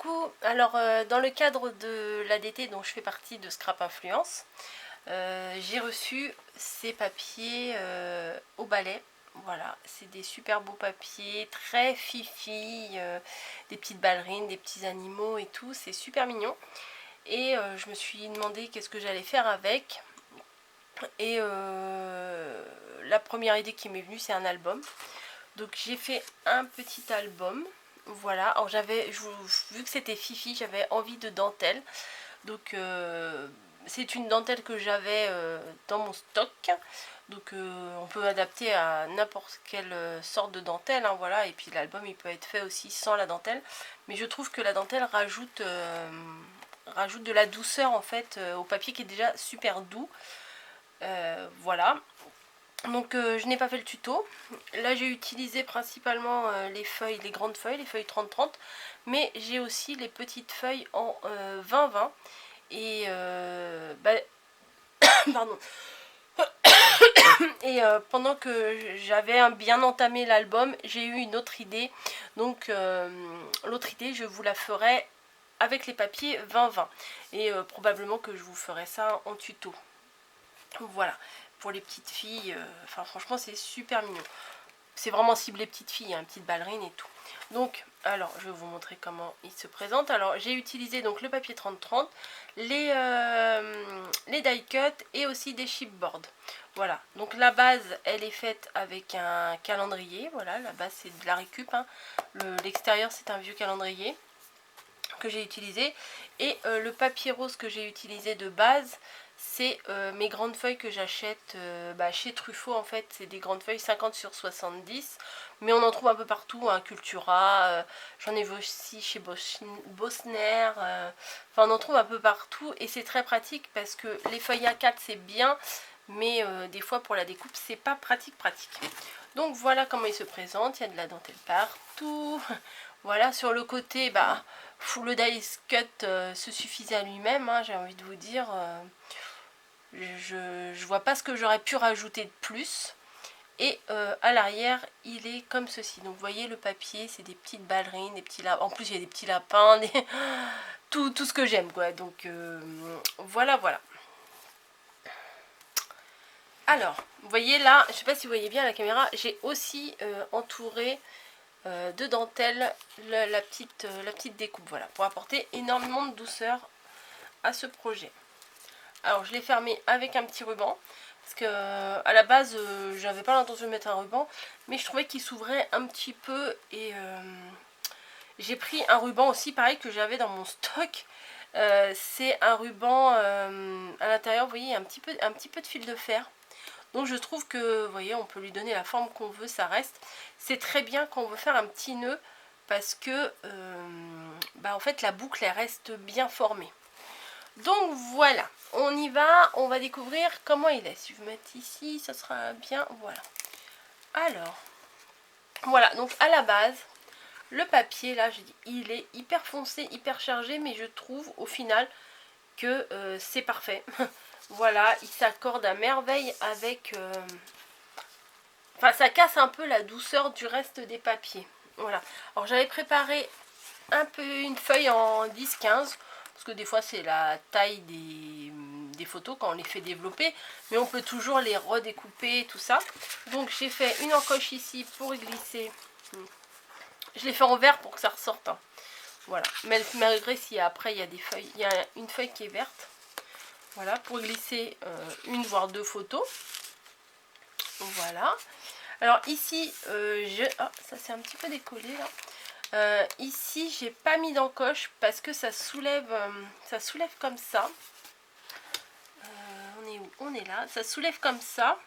coucou. Alors dans le cadre de l'ADT dont je fais partie de Scrap Influence, j'ai reçu ces papiers au balai. Voilà, c'est des super beaux papiers, très fifi, des petites ballerines, des petits animaux et tout, c'est super mignon. Et je me suis demandé qu'est-ce que j'allais faire avec. Et la première idée qui m'est venue, c'est un album. Donc j'ai fait un petit album. Voilà, alors vu que c'était fifi, j'avais envie de dentelle. Donc c'est une dentelle que j'avais dans mon stock. Donc on peut adapter à n'importe quelle sorte de dentelle, hein, voilà. Et puis l'album il peut être fait aussi sans la dentelle. Mais je trouve que la dentelle rajoute de la douceur en fait au papier qui est déjà super doux. Voilà. Donc je n'ai pas fait le tuto. Là j'ai utilisé principalement les feuilles, les grandes feuilles, les feuilles 30-30. Mais j'ai aussi les petites feuilles en 20-20. Et pardon. Et pendant que j'avais bien entamé l'album, j'ai eu une autre idée. Donc l'autre idée, je vous la ferai avec les papiers 20-20. Et probablement que je vous ferai ça en tuto. Voilà, pour les petites filles, enfin franchement c'est super mignon. C'est vraiment ciblé petites filles, hein, petites ballerines et tout. Donc, alors, je vais vous montrer comment il se présente. Alors, j'ai utilisé donc le papier 30-30, les die cut et aussi des chipboards. Voilà, donc la base, elle est faite avec un calendrier. Voilà, la base c'est de la récup, hein. L'extérieur c'est un vieux calendrier que j'ai utilisé. Et le papier rose que j'ai utilisé de base, c'est mes grandes feuilles que j'achète chez Truffaut. En fait c'est des grandes feuilles 50/70, mais on en trouve un peu partout, hein, Cultura, j'en ai vu aussi chez Bosner, enfin on en trouve un peu partout et c'est très pratique parce que les feuilles A4 c'est bien, mais des fois pour la découpe c'est pas pratique. Donc voilà comment il se présente, il y a de la dentelle partout. Voilà, sur le côté, le die cut se suffisait à lui-même, hein, j'ai envie de vous dire. Je vois pas ce que j'aurais pu rajouter de plus. Et à l'arrière, il est comme ceci. Donc vous voyez le papier, c'est des petites ballerines, des petits lapins. En plus, il y a des petits lapins, tout ce que j'aime, quoi. Donc voilà. Alors, vous voyez là, je sais pas si vous voyez bien à la caméra, j'ai aussi entouré de dentelle la petite découpe, voilà, pour apporter énormément de douceur à ce projet. Alors je l'ai fermé avec un petit ruban parce que à la base j'avais pas l'intention de mettre un ruban, mais je trouvais qu'il s'ouvrait un petit peu et j'ai pris un ruban aussi pareil que j'avais dans mon stock. C'est un ruban à l'intérieur, vous voyez, un petit peu de fil de fer. Donc je trouve que, vous voyez, on peut lui donner la forme qu'on veut, ça reste. C'est très bien quand on veut faire un petit nœud parce que en fait la boucle elle reste bien formée. Donc voilà, on y va, on va découvrir comment il est. Si je vais mettre ici, ça sera bien, voilà. Alors, voilà, donc à la base, le papier là, j'ai dit, il est hyper foncé, hyper chargé, mais je trouve au final que c'est parfait. Voilà, il s'accorde à merveille avec... Enfin, ça casse un peu la douceur du reste des papiers. Voilà. Alors, j'avais préparé un peu une feuille en 10-15. Parce que des fois, c'est la taille des photos quand on les fait développer. Mais on peut toujours les redécouper, tout ça. Donc, j'ai fait une encoche ici pour y glisser. Je l'ai fait en vert pour que ça ressorte, hein. Voilà. Mais malgré si après, il y a des feuilles. Il y a une feuille qui est verte. Voilà, pour glisser une voire deux photos. Voilà. Alors ici, ça s'est un petit peu décollé là. Ici, j'ai pas mis d'encoche parce que ça soulève comme ça. On est où? On est là. Ça soulève comme ça.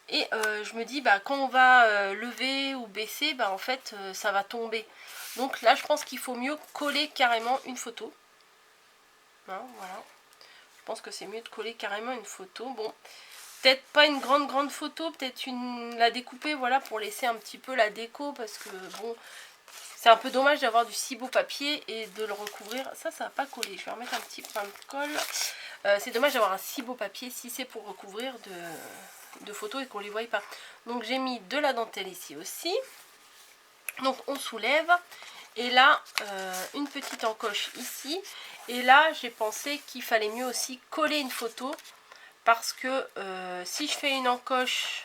Et je me dis, quand on va lever ou baisser, en fait, ça va tomber. Donc là, je pense qu'il faut mieux coller carrément une photo. Hein, voilà. Je pense que c'est mieux de coller carrément une photo. Bon, peut-être pas une grande photo, peut-être la découper, voilà, pour laisser un petit peu la déco, parce que bon, c'est un peu dommage d'avoir du si beau papier et de le recouvrir. Ça va pas coller. Je vais remettre un petit point de colle. C'est dommage d'avoir un si beau papier si c'est pour recouvrir de photos et qu'on les voit pas. Donc j'ai mis de la dentelle ici aussi. Donc on soulève Et là, une petite encoche ici. Et là, j'ai pensé qu'il fallait mieux aussi coller une photo. Parce que si je fais une encoche,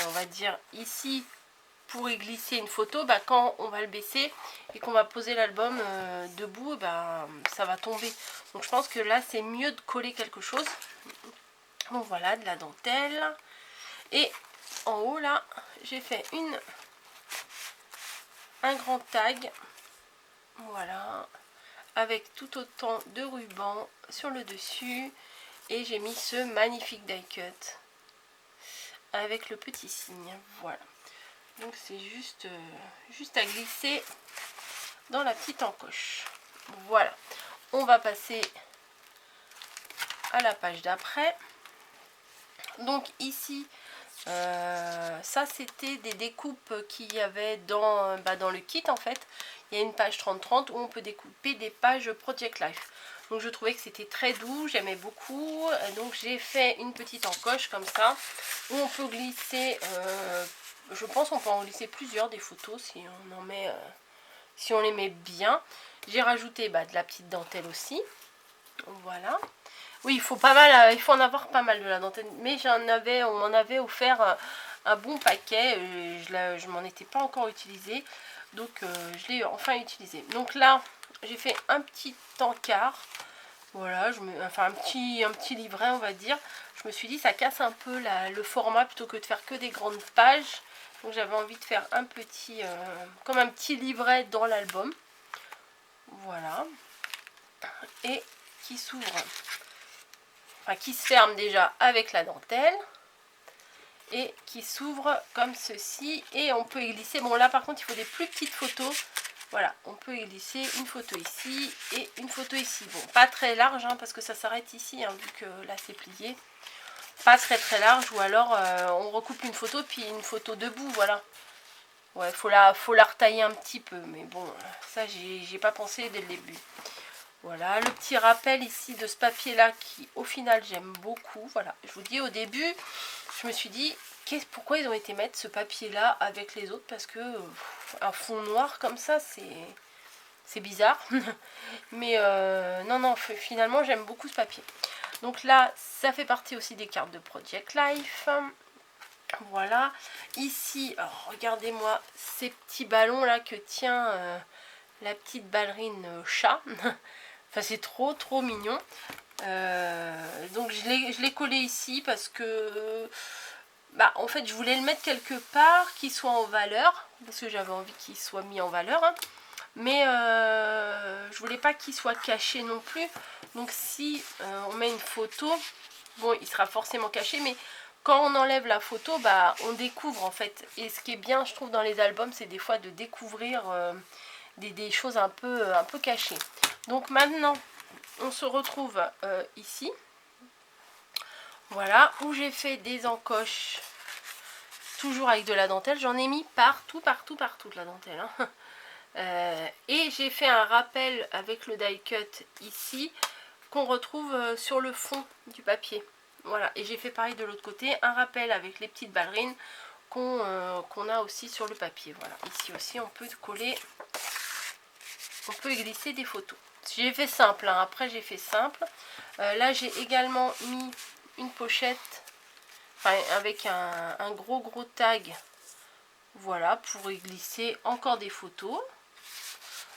on va dire ici, pour y glisser une photo, bah, quand on va le baisser et qu'on va poser l'album debout, bah, ça va tomber. Donc je pense que là, c'est mieux de coller quelque chose. Bon, voilà, de la dentelle. Et en haut, là, j'ai fait un grand tag. Voilà. Avec tout autant de ruban sur le dessus. Et j'ai mis ce magnifique die cut avec le petit signe. Voilà. Donc c'est juste à glisser dans la petite encoche. Voilà. On va passer à la page d'après. Donc ici, ça c'était des découpes qu'il y avait dans le kit en fait. Il y a une page 30-30 où on peut découper des pages Project Life. Donc je trouvais que c'était très doux, j'aimais beaucoup. Donc j'ai fait une petite encoche comme ça, où on peut glisser, je pense qu'on peut en glisser plusieurs des photos si on en met, si on les met bien. J'ai rajouté de la petite dentelle aussi. Voilà. Oui, il faut pas mal, il faut en avoir pas mal de la dentelle. Mais on m'en avait offert un bon paquet. Je m'en étais pas encore utilisé. Donc je l'ai enfin utilisé. Donc là, j'ai fait un petit encart. Voilà, enfin un petit livret on va dire. Je me suis dit ça casse un peu le format plutôt que de faire que des grandes pages. Donc j'avais envie de faire un petit, comme un petit livret dans l'album. Voilà. Et qui s'ouvre, enfin qui se ferme déjà avec la dentelle. Et qui s'ouvre comme ceci. Et on peut y glisser, bon là par contre il faut des plus petites photos. Voilà, on peut y glisser une photo ici et une photo ici. Bon, pas très large parce que ça s'arrête ici, vu que là c'est plié. Pas très large, ou alors on recoupe une photo puis une photo debout, voilà. Ouais, faut la retailler un petit peu, mais bon, ça j'ai pas pensé dès le début. Voilà, le petit rappel ici de ce papier là qui au final j'aime beaucoup. Voilà, je vous dis au début, je me suis dit pourquoi ils ont été mettre ce papier là avec les autres, parce que un fond noir comme ça c'est bizarre. Mais non, finalement j'aime beaucoup ce papier. Donc là ça fait partie aussi des cartes de Project Life. Voilà, ici regardez-moi ces petits ballons là que tient la petite ballerine chat. Enfin c'est trop mignon. Donc je l'ai collé ici parce que en fait je voulais le mettre quelque part qu'il soit en valeur, parce que j'avais envie qu'il soit mis en valeur, mais je voulais pas qu'il soit caché non plus. Donc si on met une photo, bon il sera forcément caché, mais quand on enlève la photo, on découvre en fait. Et ce qui est bien je trouve dans les albums, c'est des fois de découvrir des choses un peu cachées. Donc maintenant on se retrouve ici, voilà, où j'ai fait des encoches toujours avec de la dentelle. J'en ai mis partout de la dentelle, et j'ai fait un rappel avec le die cut ici qu'on retrouve sur le fond du papier. Voilà, et j'ai fait pareil de l'autre côté, un rappel avec les petites ballerines qu'on a aussi sur le papier. Voilà, ici aussi on peut coller, on peut y glisser des photos. J'ai fait simple, après j'ai fait simple. Là j'ai également mis une pochette, enfin, avec un gros tag, voilà, pour y glisser encore des photos.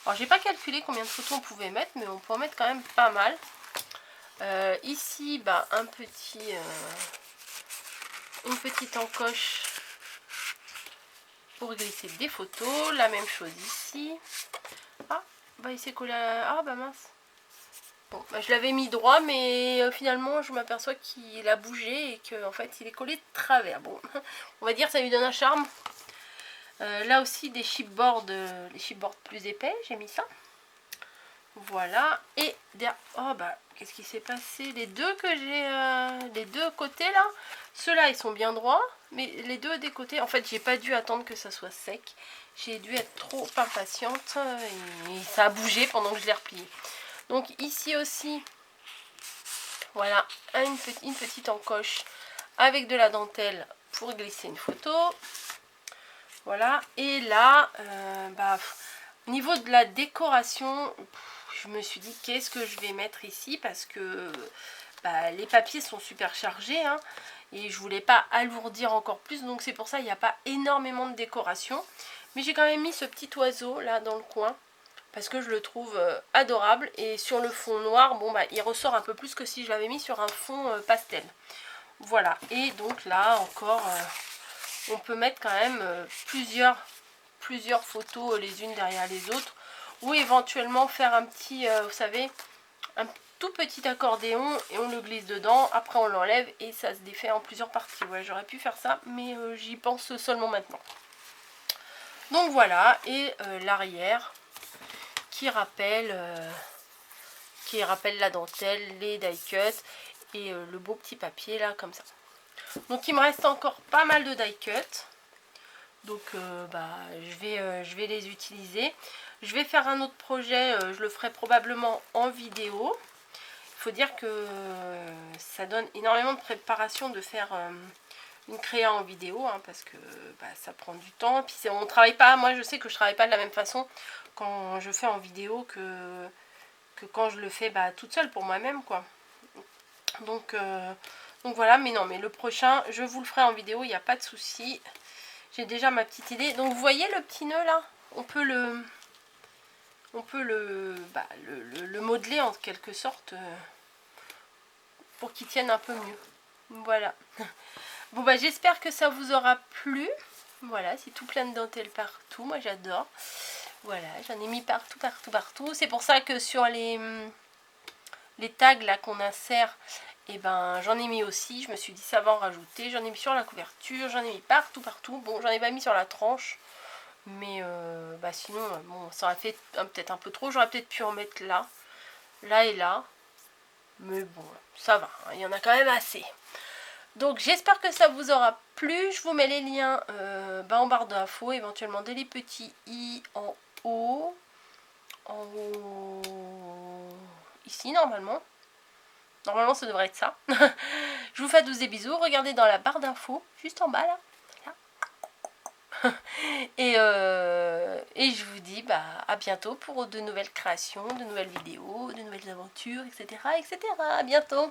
Alors j'ai pas calculé combien de photos on pouvait mettre, mais on peut en mettre quand même pas mal. Ici une petite encoche pour glisser des photos. La même chose ici. Ah, il s'est collé à... Ah mince. Bon, je l'avais mis droit, mais finalement je m'aperçois qu'il a bougé et qu'en fait il est collé de travers. Bon, on va dire ça lui donne un charme. Là aussi des chipboards, les chipboards plus épais, j'ai mis ça. Voilà. Et qu'est-ce qui s'est passé? Les deux que j'ai, les deux côtés là, ceux-là ils sont bien droits, mais les deux des côtés, en fait j'ai pas dû attendre que ça soit sec. J'ai dû être trop impatiente et ça a bougé pendant que je l'ai replié. Donc ici aussi, voilà, une petite encoche avec de la dentelle pour glisser une photo. Voilà, et là, Au niveau de la décoration, je me suis dit qu'est-ce que je vais mettre ici parce que bah, les papiers sont super chargés hein, et je voulais pas alourdir encore plus, donc c'est pour ça il n'y a pas énormément de décoration. Mais j'ai quand même mis ce petit oiseau là dans le coin parce que je le trouve adorable, et sur le fond noir, bon bah il ressort un peu plus que si je l'avais mis sur un fond pastel. Voilà, et donc là encore on peut mettre quand même plusieurs photos les unes derrière les autres, ou éventuellement faire un petit, vous savez, un tout petit accordéon et on le glisse dedans, après on l'enlève et ça se défait en plusieurs parties. Ouais, j'aurais pu faire ça, mais j'y pense seulement maintenant. Donc voilà, et l'arrière qui rappelle la dentelle, les die cuts et le beau petit papier là comme ça. Donc il me reste encore pas mal de die cuts. Donc bah, je vais les utiliser. Je vais faire un autre projet, je le ferai probablement en vidéo. Il faut dire que ça donne énormément de préparation de faire une créa en vidéo, hein, parce que bah, ça prend du temps. Puis on travaille pas, moi je sais que je travaille pas de la même façon quand je fais en vidéo que quand je le fais bah, toute seule pour moi-même, quoi. Donc voilà, mais non, mais le prochain, je vous le ferai en vidéo, il n'y a pas de souci. J'ai déjà ma petite idée. Donc vous voyez le petit nœud là, on peut le modeler en quelque sorte pour qu'il tienne un peu mieux. Voilà. Bon bah j'espère que ça vous aura plu. Voilà, c'est tout plein de dentelles partout. Moi j'adore. Voilà, j'en ai mis partout, partout, partout. C'est pour ça que sur les tags là qu'on insère, et ben j'en ai mis aussi. Je me suis dit ça va en rajouter. J'en ai mis sur la couverture, j'en ai mis partout, partout. Bon, j'en ai pas mis sur la tranche. Mais bah sinon, bon, ça aurait fait peut-être un peu trop. J'aurais peut-être pu en mettre là, là et là. Mais bon, ça va, hein, il y en a quand même assez. Donc j'espère que ça vous aura plu. Je vous mets les liens en barre d'infos, éventuellement des petits i en haut. En haut ici normalement. Normalement ça devrait être ça. Je vous fais tous des bisous. Regardez dans la barre d'infos, juste en bas là. Et je vous dis bah, à bientôt pour de nouvelles créations, de nouvelles vidéos, de nouvelles aventures, etc. etc. À bientôt.